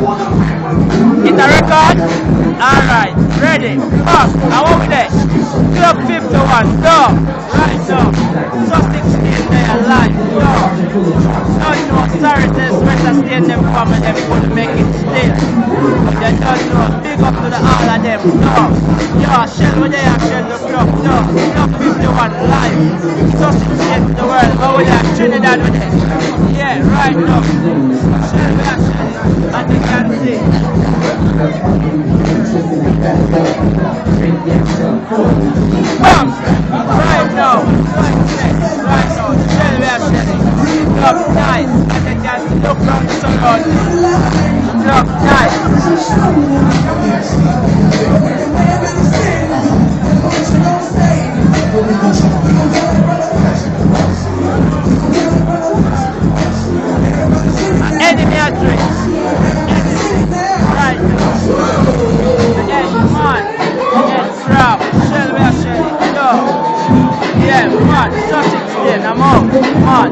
It's a record? Alright, ready. Up, I'm over there. Club 51, go. Right now. Sussex in there live. Go. No, you know, sorry to Sweater State them come and everybody make it still. They don't know. Big up to the all of them. No. Yo, Shell over there, Shell the club. No. Club 51 live. Sussex State to the world. Over there, Trinidad with it. Yeah, right now. Shell we are Shell. As you can see. Bam! Right now, right now, Shell we are Shelling. Look nice, as you can see, look from the surroundings. Look nice. Enemy address. Right now. Man. Trap. Shell we are Shelling. Go. Yeah, man. Sussex State. I'm out. Man.